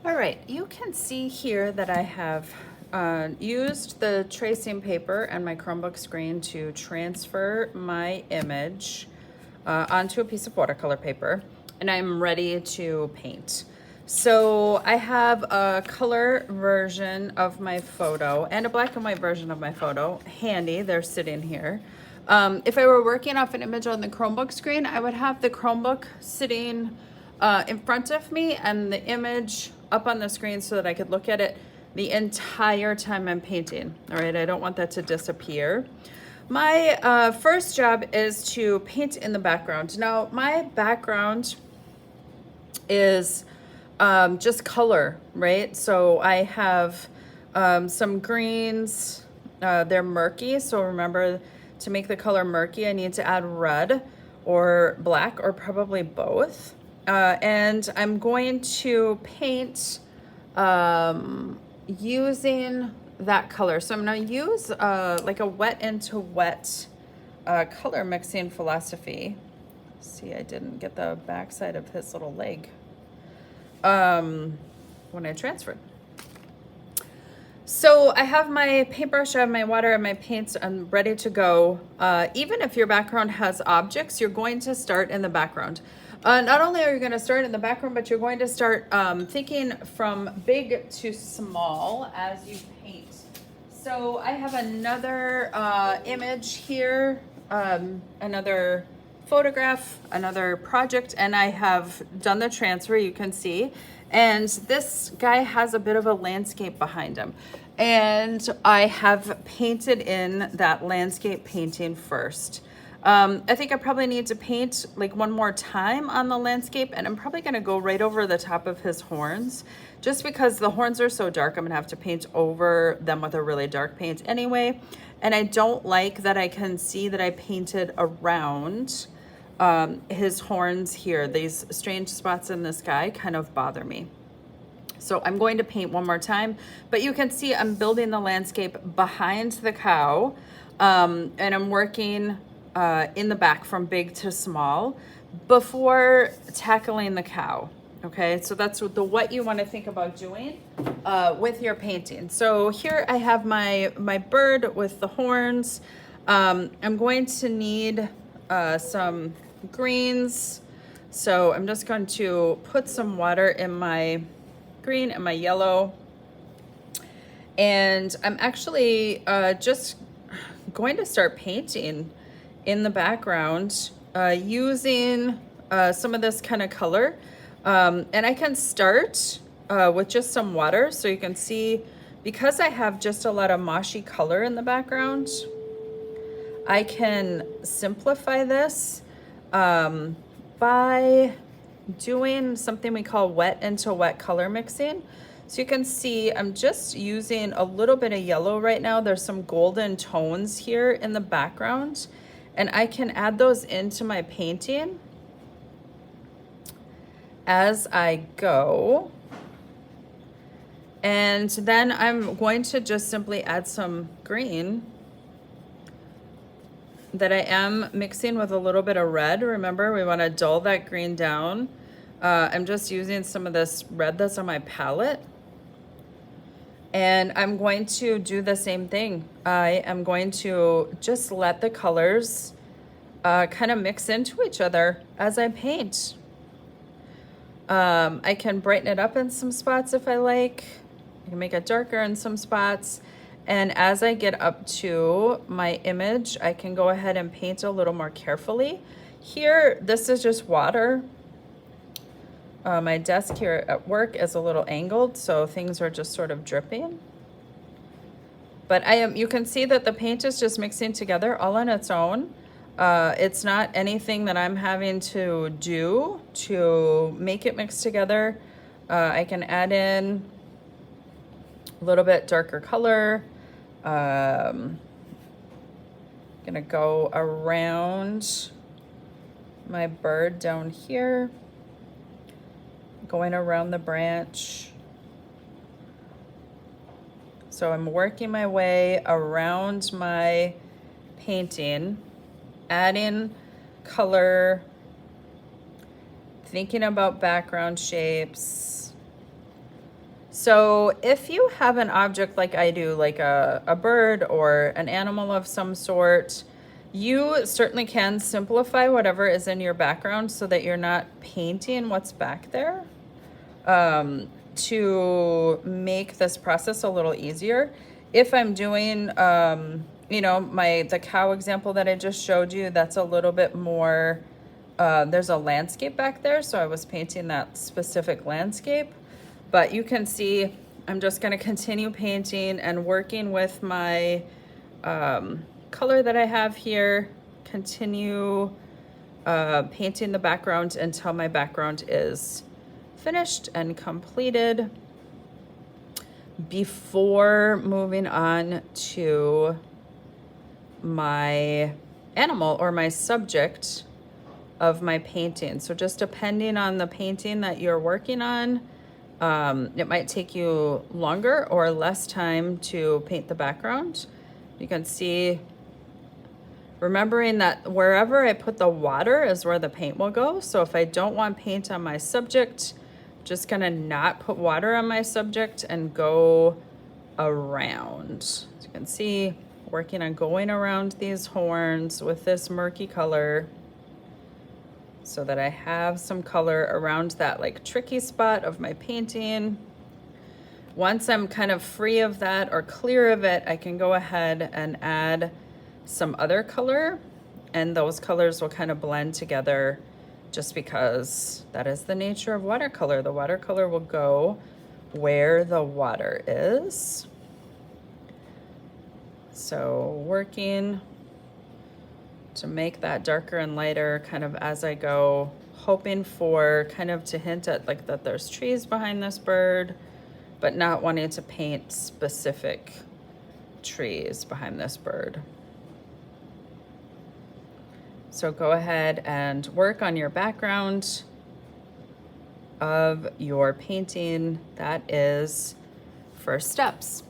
All right, you can see here that I have used the tracing paper and my Chromebook screen to transfer my image onto a piece of watercolor paper, and I'm ready to paint. So I have a color version of my photo and a black and white version of my photo handy. They're sitting here. If I were working off an image on the Chromebook screen, I would have the Chromebook sitting in front of me and the image up on the screen so that I could look at it the entire time I'm painting. All right, I don't want that to disappear. My first job is to paint in the background. Now, my background is just color, right? So I have some greens, they're murky. So remember, to make the color murky, I need to add red or black or probably both. And I'm going to paint using that color. So I'm going to use like a wet into wet color mixing philosophy. See, I didn't get the backside of his little leg when I transferred. So I have my paintbrush, I have my water and my paints. I'm ready to go. Even if your background has objects, you're going to start in the background. Not only are you going to start in the background, but you're going to start thinking from big to small as you paint. So I have another image here, another photograph, another project, and I have done the transfer, you can see. And this guy has a bit of a landscape behind him. And I have painted in that landscape painting first. I think I probably need to paint like one more time on the landscape, and I'm probably gonna go right over the top of his horns. Just because the horns are so dark, I'm gonna have to paint over them with a really dark paint anyway. And I don't like that I can see that I painted around his horns here. These strange spots in the sky kind of bother me. So I'm going to paint one more time, but you can see I'm building the landscape behind the cow, and I'm working in the back from big to small before tackling the cow. Okay, so that's what you want to think about doing with your painting. So here I have my bird with the horns. I'm going to need some greens. So I'm just going to put some water in my green and my yellow. And I'm actually just going to start painting in the background using some of this kind of color. And I can start with just some water, so you can see, because I have just a lot of moshy color in the background, I can simplify this by doing something we call wet into wet color mixing. So you can see I'm just using a little bit of yellow right now. There's some golden tones here in the background, and I can add those into my painting as I go. And then I'm going to just simply add some green that I am mixing with a little bit of red. Remember, we want to dull that green down. I'm just using some of this red that's on my palette. And I'm going to do the same thing. I am going to just let the colors kind of mix into each other as I paint. I can brighten it up in some spots if I like. I can make it darker in some spots. And as I get up to my image, I can go ahead and paint a little more carefully. Here, this is just water. My desk here at work is a little angled, so things are just sort of dripping. But you can see that the paint is just mixing together all on its own. It's not anything that I'm having to do to make it mix together. I can add in a little bit darker color. Gonna go around my bird down here, going around the branch. So I'm working my way around my painting, adding color, thinking about background shapes. So if you have an object like I do, like a bird or an animal of some sort, you certainly can simplify whatever is in your background so that you're not painting what's back there, to make this process a little easier. If I'm doing, you know, the cow example that I just showed you, that's a little bit more, there's a landscape back there, so I was painting that specific landscape. But you can see I'm just going to continue painting and working with my color that I have here, continue painting the background until my background is finished and completed before moving on to my animal or my subject of my painting. So just depending on the painting that you're working on, it might take you longer or less time to paint the background. You can see, remembering that wherever I put the water is where the paint will go. So if I don't want paint on my subject, just gonna not put water on my subject and go around. As you can see, working on going around these horns with this murky color so that I have some color around that like tricky spot of my painting. Once I'm kind of free of that or clear of it, I can go ahead and add some other color, and those colors will kind of blend together just because that is the nature of watercolor. The watercolor will go where the water is. So working to make that darker and lighter kind of as I go, hoping for kind of to hint at like that there's trees behind this bird, but not wanting to paint specific trees behind this bird. So go ahead and work on your background of your painting. That is first steps.